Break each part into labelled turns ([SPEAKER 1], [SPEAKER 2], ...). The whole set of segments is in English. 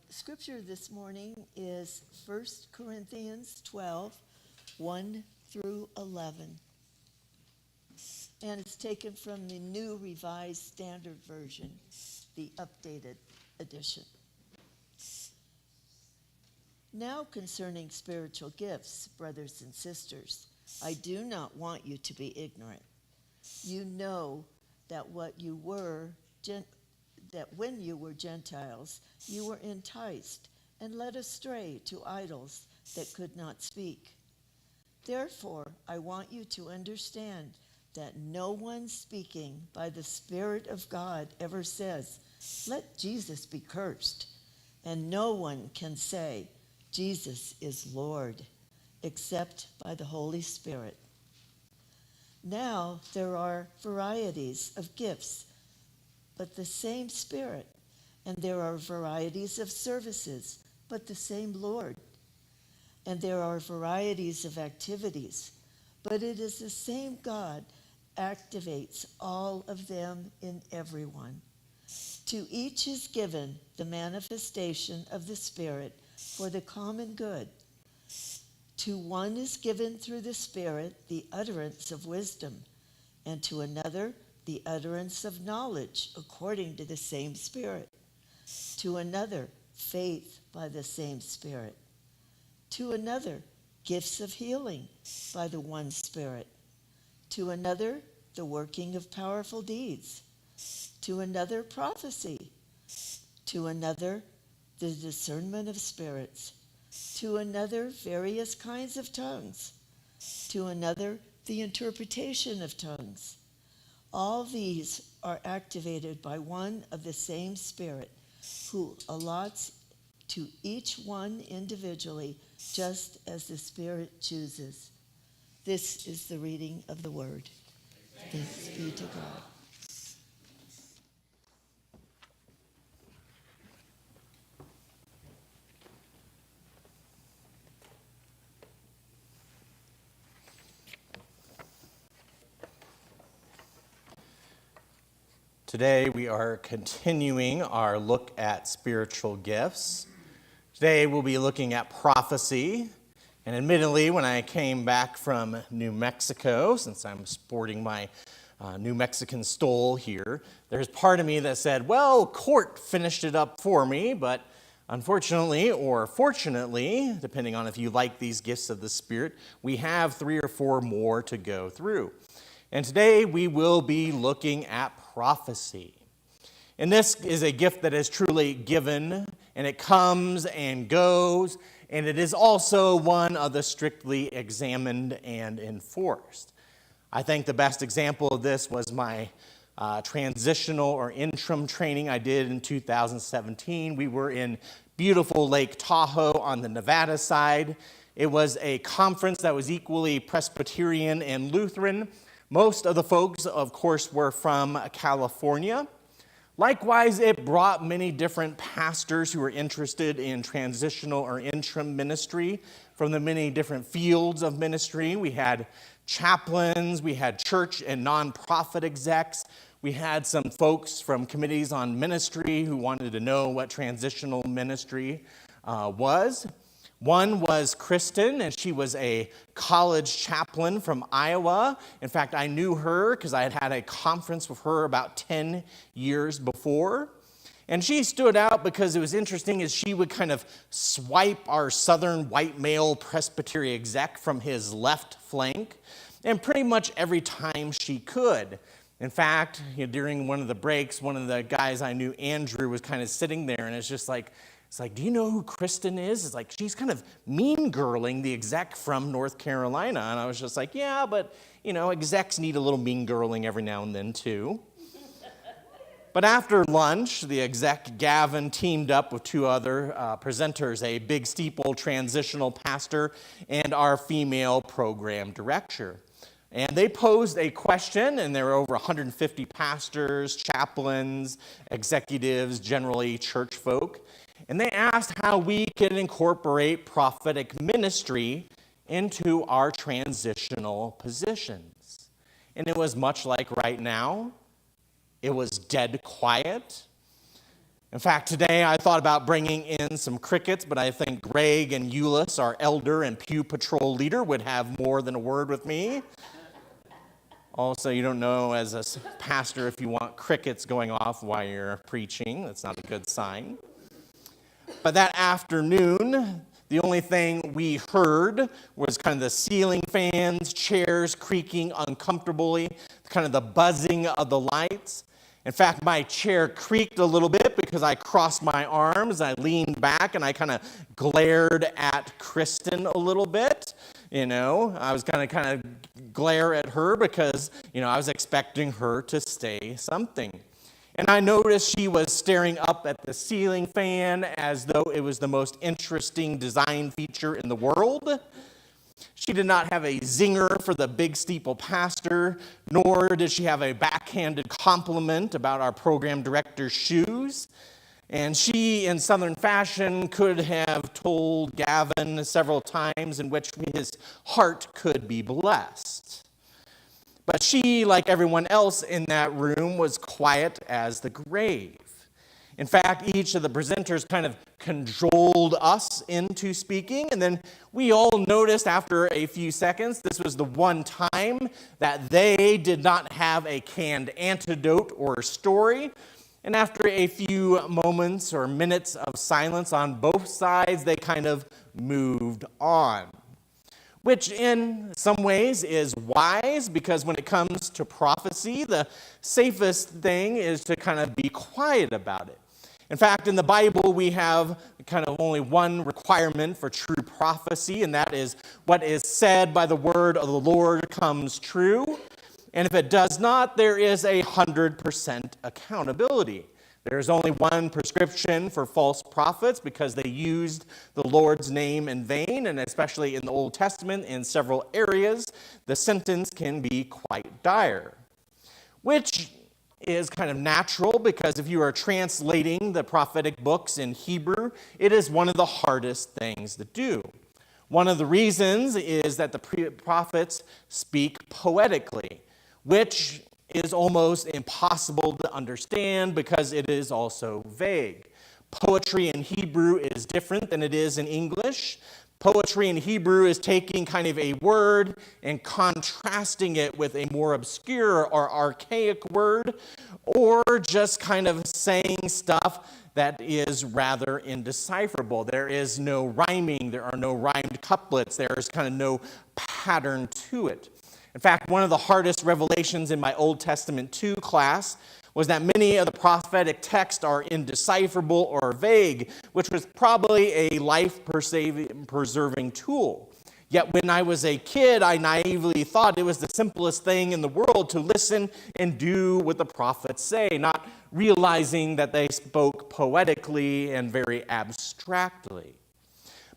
[SPEAKER 1] Scripture this morning is 1 Corinthians 12, 1 through 11. And it's taken from the New Revised Standard Version, the updated edition. Now concerning spiritual gifts, brothers and sisters, I do not want you to be ignorant. You know that when you were Gentiles, you were enticed and led astray to idols that could not speak. Therefore, I want you to understand that no one speaking by the Spirit of God ever says, "Let Jesus be cursed," and no one can say, "Jesus is Lord," except by the Holy Spirit. Now there are varieties of gifts, but the same Spirit, and there are varieties of services, but the same Lord. And there are varieties of activities, but it is the same God activates all of them in everyone. To each is given the manifestation of the Spirit for the common good. To one is given through the Spirit the utterance of wisdom, and to another the utterance of knowledge according to the same Spirit. To another, faith by the same Spirit. To another, gifts of healing by the one Spirit. To another, the working of powerful deeds. To another, prophecy. To another, the discernment of spirits. To another, various kinds of tongues. To another, the interpretation of tongues. All these are activated by one of the same Spirit, who allots to each one individually, just as the Spirit chooses. This is the reading of the Word. Thanks be to God.
[SPEAKER 2] Today we are continuing our look at spiritual gifts. Today we'll be looking at prophecy. And admittedly, when I came back from New Mexico, since I'm sporting my New Mexican stole here, there's part of me that said, well, court finished it up for me, but unfortunately or fortunately, depending on if you like these gifts of the Spirit, we have 3 or 4 more to go through. And today we will be looking at prophecy. And this is a gift that is truly given, and it comes and goes, and it is also one of the strictly examined and enforced. I think the best example of this was my transitional or interim training I did in 2017. We were in beautiful Lake Tahoe on the Nevada side. It was a conference that was equally Presbyterian and Lutheran. Most of the folks, of course, were from California. Likewise, it brought many different pastors who were interested in transitional or interim ministry from the many different fields of ministry. We had chaplains, we had church and nonprofit execs, we had some folks from committees on ministry who wanted to know what transitional ministry was. One was Kristen, and she was a college chaplain from Iowa. In fact, I knew her because I had had a conference with her about 10 years before. And she stood out because it was interesting as she would kind of swipe our southern white male Presbyterian exec from his left flank, and pretty much every time she could. In fact, during one of the breaks, one of the guys I knew, Andrew, was kind of sitting there, and it's like, do you know who Kristen is? It's like, she's kind of mean-girling the exec from North Carolina. And I was just like, yeah, but, execs need a little mean-girling every now and then, too. But after lunch, the exec, Gavin, teamed up with 2 other presenters, a Big Steeple transitional pastor and our female program director. And they posed a question, and there were over 150 pastors, chaplains, executives, generally church folk. And they asked how we can incorporate prophetic ministry into our transitional positions. And it was much like right now. It was dead quiet. In fact, today I thought about bringing in some crickets, but I think Greg and Euless, our elder and pew patrol leader, would have more than a word with me. Also, you don't know as a pastor if you want crickets going off while you're preaching. That's not a good sign. But that afternoon, the only thing we heard was kind of the ceiling fans, chairs creaking uncomfortably, kind of the buzzing of the lights. In fact, my chair creaked a little bit because I crossed my arms, I leaned back, and I kind of glared at Kristen a little bit. I was going to kind of glare at her because, I was expecting her to say something. And I noticed she was staring up at the ceiling fan as though it was the most interesting design feature in the world. She did not have a zinger for the big steeple pastor, nor did she have a backhanded compliment about our program director's shoes. And she, in Southern fashion, could have told Gavin several times in which his heart could be blessed. But she, like everyone else in that room, was quiet as the grave. In fact, each of the presenters kind of cajoled us into speaking, and then we all noticed after a few seconds this was the one time that they did not have a canned antidote or story. And after a few moments or minutes of silence on both sides, they kind of moved on. Which in some ways is wise, because when it comes to prophecy, the safest thing is to kind of be quiet about it. In fact, in the Bible, we have kind of only one requirement for true prophecy, and that is what is said by the word of the Lord comes true. And if it does not, there is 100% accountability. There is only one prescription for false prophets because they used the Lord's name in vain, and especially in the Old Testament in several areas, the sentence can be quite dire. Which is kind of natural because if you are translating the prophetic books in Hebrew, it is one of the hardest things to do. One of the reasons is that the prophets speak poetically, which is almost impossible to understand because it is also vague. Poetry in Hebrew is different than it is in English. Poetry in Hebrew is taking kind of a word and contrasting it with a more obscure or archaic word, or just kind of saying stuff that is rather indecipherable. There is no rhyming, there are no rhymed couplets, there is kind of no pattern to it. In fact, one of the hardest revelations in my Old Testament 2 class was that many of the prophetic texts are indecipherable or vague, which was probably a life-preserving tool. Yet when I was a kid, I naively thought it was the simplest thing in the world to listen and do what the prophets say, not realizing that they spoke poetically and very abstractly.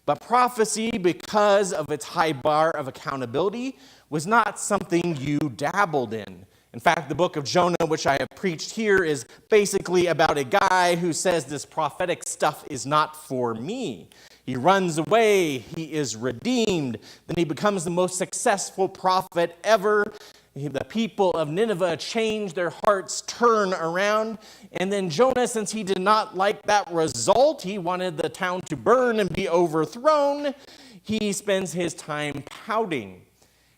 [SPEAKER 2] But prophecy, because of its high bar of accountability, was not something you dabbled in. In fact, the book of Jonah, which I have preached here, is basically about a guy who says this prophetic stuff is not for me. He runs away, he is redeemed, then he becomes the most successful prophet ever. The people of Nineveh change their hearts, turn around, and then Jonah, since he did not like that result, he wanted the town to burn and be overthrown, he spends his time pouting.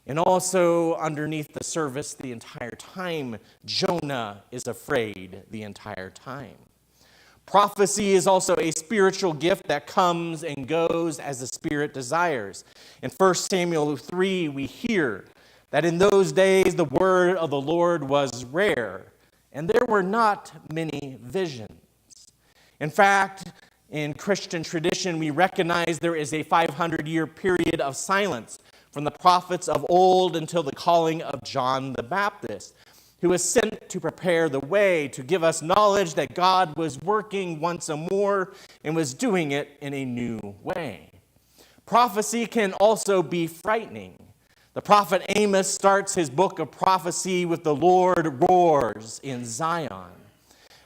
[SPEAKER 2] And also underneath the surface the entire time, Jonah is afraid the entire time. Prophecy is also a spiritual gift that comes and goes as the Spirit desires. In 1 Samuel 3, we hear that in those days the word of the Lord was rare, and there were not many visions. In fact, in Christian tradition, we recognize there is a 500-year period of silence from the prophets of old until the calling of John the Baptist, who was sent to prepare the way, to give us knowledge that God was working once more and was doing it in a new way. Prophecy can also be frightening. The prophet Amos starts his book of prophecy with "The Lord roars in Zion."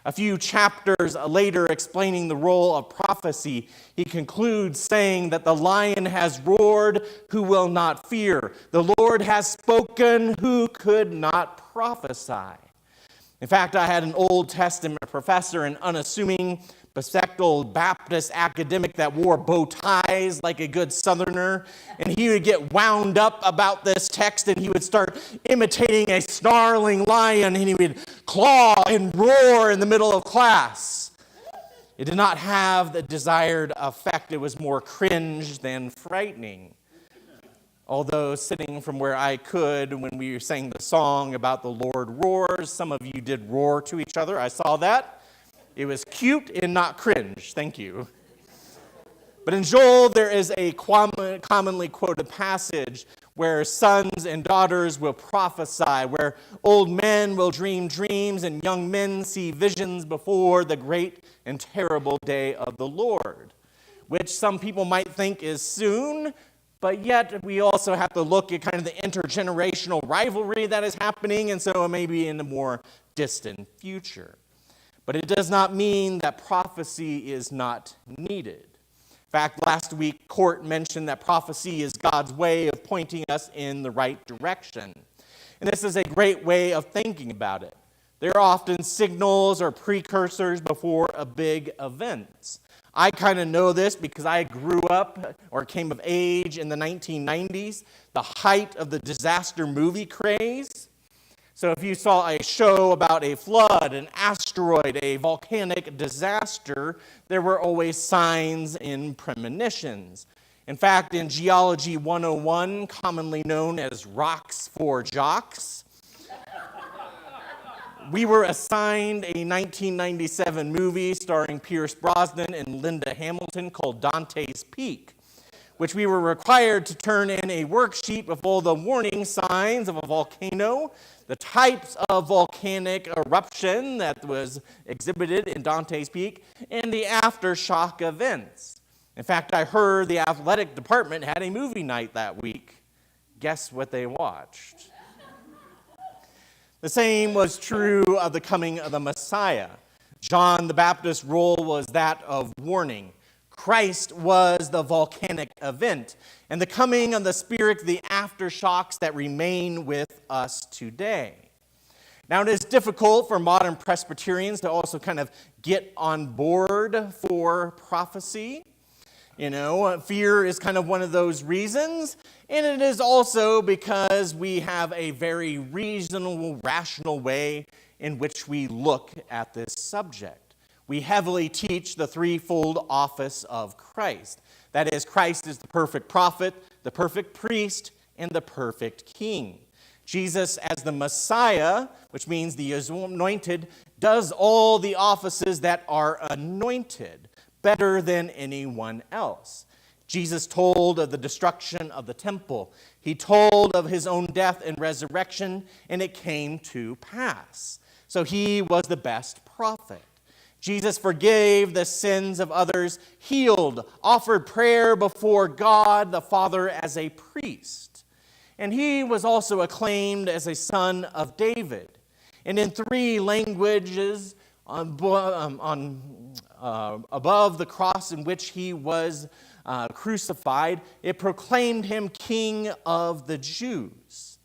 [SPEAKER 2] A few chapters later, explaining the role of prophecy, he concludes saying that the lion has roared, who will not fear? The Lord has spoken, who could not prophesy? In fact, I had an Old Testament professor, an unassuming bespectacled Baptist academic that wore bow ties like a good Southerner, and he would get wound up about this text, and he would start imitating a snarling lion, and he would claw and roar in the middle of class. It did not have the desired effect. It was more cringe than frightening. Although sitting from where I could when we sang the song about the Lord roars, some of you did roar to each other. I saw that. It was cute and not cringe. Thank you. But in Joel, there is a commonly quoted passage where sons and daughters will prophesy, where old men will dream dreams and young men see visions before the great and terrible day of the Lord, which some people might think is soon, but yet we also have to look at kind of the intergenerational rivalry that is happening, and so it may be in the more distant future. But it does not mean that prophecy is not needed. In fact, last week, Court mentioned that prophecy is God's way of pointing us in the right direction. And this is a great way of thinking about it. They're often signals or precursors before a big event. I kind of know this because I grew up or came of age in the 1990s, the height of the disaster movie craze. So if you saw a show about a flood, an asteroid, a volcanic disaster, there were always signs and premonitions. In fact, in Geology 101, commonly known as Rocks for Jocks, we were assigned a 1997 movie starring Pierce Brosnan and Linda Hamilton called Dante's Peak, which we were required to turn in a worksheet with all the warning signs of a volcano, the types of volcanic eruption that was exhibited in Dante's Peak, and the aftershock events. In fact, I heard the athletic department had a movie night that week. Guess what they watched? The same was true of the coming of the Messiah. John the Baptist's role was that of warning. Christ was the volcanic event, and the coming of the Spirit, the aftershocks that remain with us today. Now, it is difficult for modern Presbyterians to also kind of get on board for prophecy. You know, fear is kind of one of those reasons, and it is also because we have a very reasonable, rational way in which we look at this subject. We heavily teach the threefold office of Christ. That is, Christ is the perfect prophet, the perfect priest, and the perfect king. Jesus, as the Messiah, which means the anointed, does all the offices that are anointed better than anyone else. Jesus told of the destruction of the temple. He told of his own death and resurrection, and it came to pass. So he was the best prophet. Jesus forgave the sins of others, healed, offered prayer before God the Father as a priest. And he was also acclaimed as a son of David. And in 3 languages above the cross in which he was crucified, it proclaimed him King of the Jews.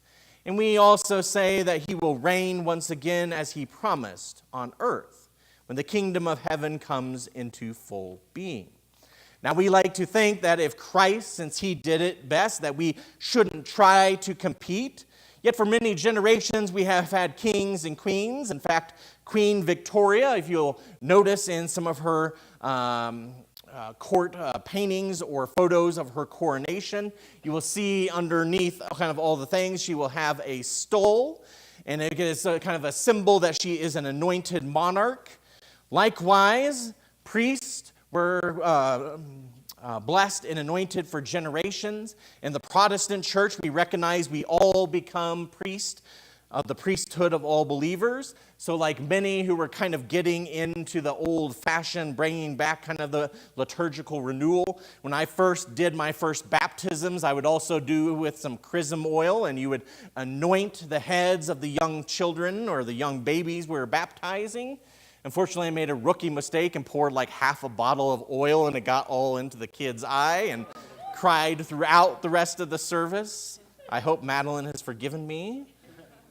[SPEAKER 2] And we also say that he will reign once again as he promised on earth, when the kingdom of heaven comes into full being. Now, we like to think that if Christ, since he did it best, that we shouldn't try to compete. Yet for many generations, we have had kings and queens. In fact, Queen Victoria, if you'll notice in some of her court paintings or photos of her coronation, you will see underneath kind of all the things, she will have a stole. And it is kind of a symbol that she is an anointed monarch. Likewise, priests were blessed and anointed for generations. In the Protestant church, we recognize we all become priests of the priesthood of all believers. So like many who were kind of getting into the old-fashioned, bringing back kind of the liturgical renewal, when I first did my first baptisms, I would also do with some chrism oil, and you would anoint the heads of the young children or the young babies we were baptizing. Unfortunately, I made a rookie mistake and poured like half a bottle of oil, and it got all into the kid's eye and cried throughout the rest of the service. I hope Madeline has forgiven me.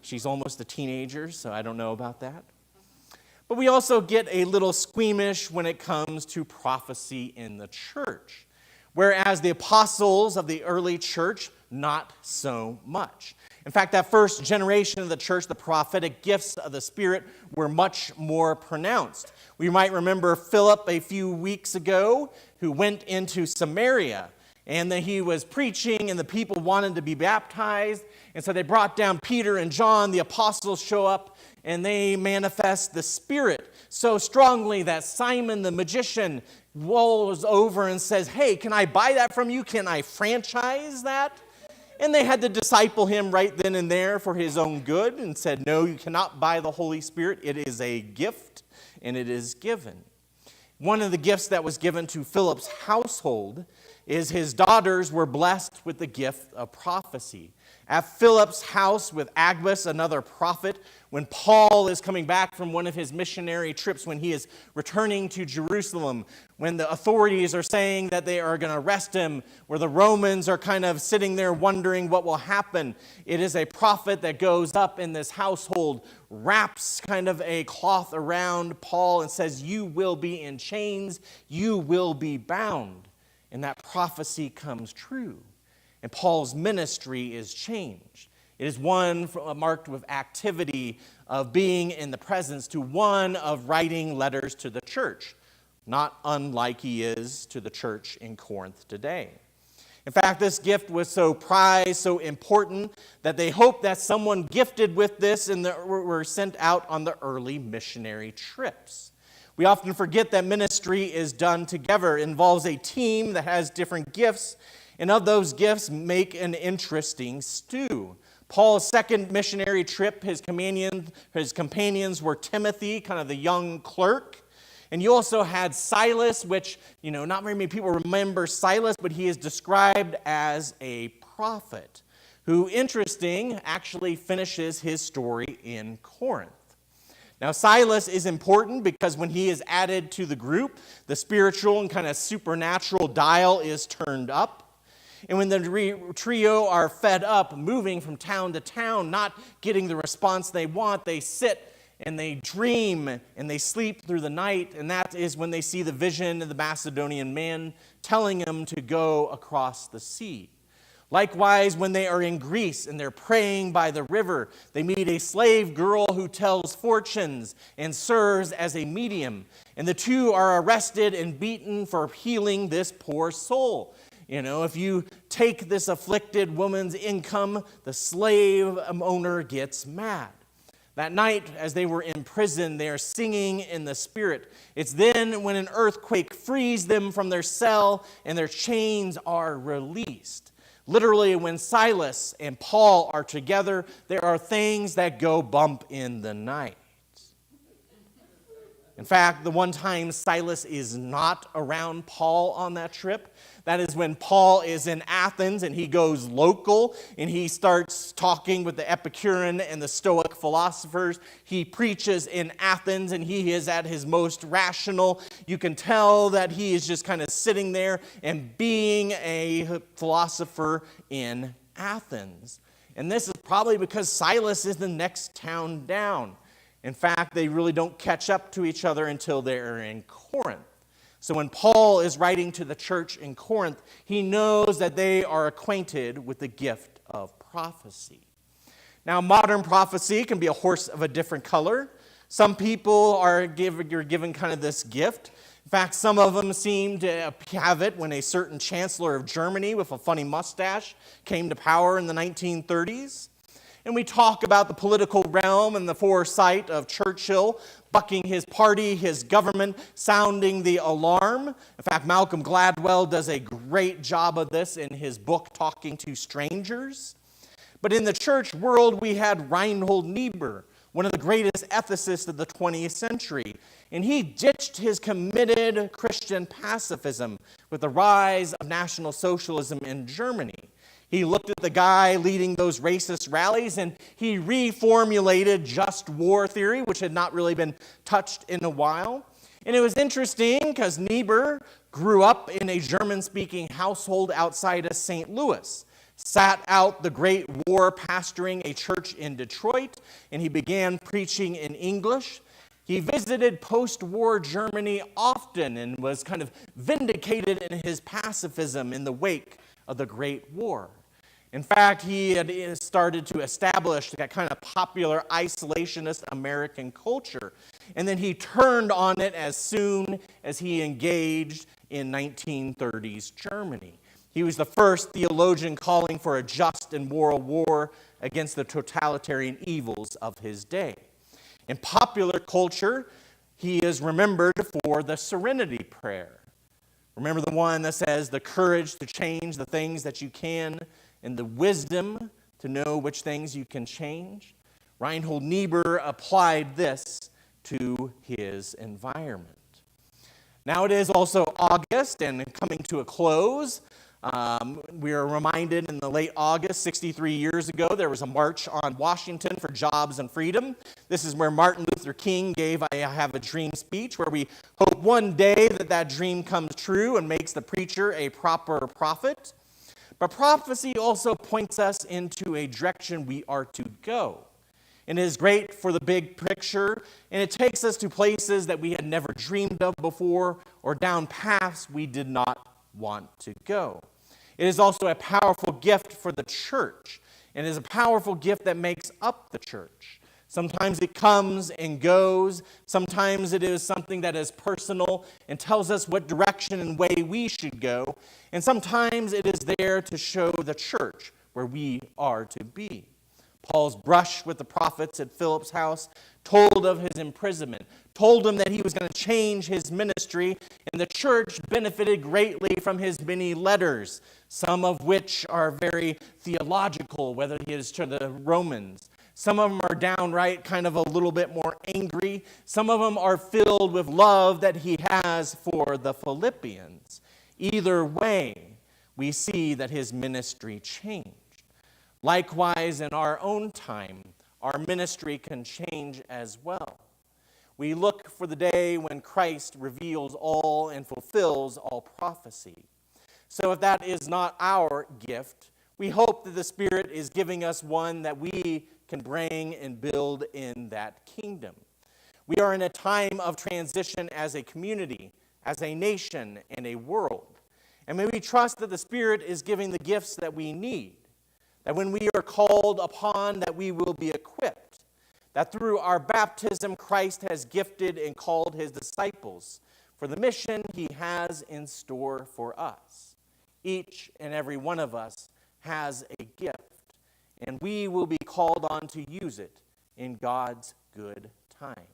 [SPEAKER 2] She's almost a teenager, so I don't know about that. But we also get a little squeamish when it comes to prophecy in the church. Whereas the apostles of the early church, not so much. In fact, that first generation of the church, the prophetic gifts of the Spirit were much more pronounced. We might remember Philip a few weeks ago, who went into Samaria, and then he was preaching, and the people wanted to be baptized, and so they brought down Peter and John. The apostles show up, and they manifest the Spirit so strongly that Simon the magician rolls over and says, "Hey, can I buy that from you? Can I franchise that?" And they had to disciple him right then and there for his own good and said, "No, you cannot buy the Holy Spirit. It is a gift, and it is given." One of the gifts that was given to Philip's household is his daughters were blessed with the gift of prophecy. At Philip's house with Agabus, another prophet, when Paul is coming back from one of his missionary trips, when he is returning to Jerusalem, when the authorities are saying that they are going to arrest him, where the Romans are kind of sitting there wondering what will happen, it is a prophet that goes up in this household, wraps kind of a cloth around Paul and says, "You will be in chains, you will be bound." And that prophecy comes true. And Paul's ministry is changed. It is one marked with activity of being in the presence to one of writing letters to the church, not unlike he is to the church in Corinth today. In fact, this gift was so prized, so important, that they hoped that someone gifted with this and were sent out on the early missionary trips. We often forget that ministry is done together. It involves a team that has different gifts, and of those gifts make an interesting stew. Paul's second missionary trip, his companions were Timothy, kind of the young clerk. And you also had Silas, which, not very many people remember Silas, but he is described as a prophet who, interesting, actually finishes his story in Corinth. Now, Silas is important because when he is added to the group, the spiritual and kind of supernatural dial is turned up. And when the trio are fed up, moving from town to town, not getting the response they want, they sit and they dream and they sleep through the night. And that is when they see the vision of the Macedonian man telling them to go across the sea. Likewise, when they are in Greece and they're praying by the river, they meet a slave girl who tells fortunes and serves as a medium. And the two are arrested and beaten for healing this poor soul. If you take this afflicted woman's income, the slave owner gets mad. That night, as they were in prison, they are singing in the Spirit. It's then when an earthquake frees them from their cell and their chains are released. Literally, when Silas and Paul are together, there are things that go bump in the night. In fact, the one time Silas is not around Paul on that trip, that is when Paul is in Athens and he goes local and he starts talking with the Epicurean and the Stoic philosophers. He preaches in Athens and he is at his most rational. You can tell that he is just kind of sitting there and being a philosopher in Athens. And this is probably because Silas is the next town down. In fact, they really don't catch up to each other until they're in Corinth. So when Paul is writing to the church in Corinth, he knows that they are acquainted with the gift of prophecy. Now, modern prophecy can be a horse of a different color. Some people are given kind of this gift. In fact, some of them seem to have it when a certain chancellor of Germany with a funny mustache came to power in the 1930s. And we talk about the political realm and the foresight of Churchill bucking his party, his government, sounding the alarm. In fact, Malcolm Gladwell does a great job of this in his book, Talking to Strangers. But in the church world, we had Reinhold Niebuhr, one of the greatest ethicists of the 20th century. And he ditched his committed Christian pacifism with the rise of National Socialism in Germany. He looked at the guy leading those racist rallies and he reformulated just war theory, which had not really been touched in a while. And it was interesting because Niebuhr grew up in a German-speaking household outside of St. Louis, sat out the Great War pastoring a church in Detroit, and he began preaching in English. He visited post-war Germany often and was kind of vindicated in his pacifism in the wake of the Great War. In fact, he had started to establish that kind of popular isolationist American culture. And then he turned on it as soon as he engaged in 1930s Germany. He was the first theologian calling for a just and moral war against the totalitarian evils of his day. In popular culture, he is remembered for the Serenity Prayer. Remember the one that says, the courage to change the things that you can and the wisdom to know which things you can change? Reinhold Niebuhr applied this to his environment. Now it is also August and coming to a close. We are reminded in the late August, 63 years ago, there was a march on Washington for jobs and freedom. This is where Martin Luther King gave I Have a Dream speech, where we hope one day that dream comes true and makes the preacher a proper prophet. But prophecy also points us into a direction we are to go. And it is great for the big picture, and it takes us to places that we had never dreamed of before or down paths we did not want to go. It is also a powerful gift for the church, and it is a powerful gift that makes up the church. Sometimes it comes and goes. Sometimes it is something that is personal and tells us what direction and way we should go. And sometimes it is there to show the church where we are to be. Paul's brush with the prophets at Philip's house told of his imprisonment, told him that he was going to change his ministry, and the church benefited greatly from his many letters, some of which are very theological, whether he is to the Romans. Some of them are downright kind of a little bit more angry. Some of them are filled with love that he has for the Philippians. Either way, we see that his ministry changed. Likewise, in our own time, our ministry can change as well. We look for the day when Christ reveals all and fulfills all prophecy. So if that is not our gift, we hope that the Spirit is giving us one that we can bring and build in that kingdom. We are in a time of transition as a community, as a nation, and a world. And may we trust that the Spirit is giving the gifts that we need, that when we are called upon, that we will be equipped, that through our baptism, Christ has gifted and called his disciples for the mission he has in store for us. Each and every one of us has a gift, and we will be called on to use it in God's good time.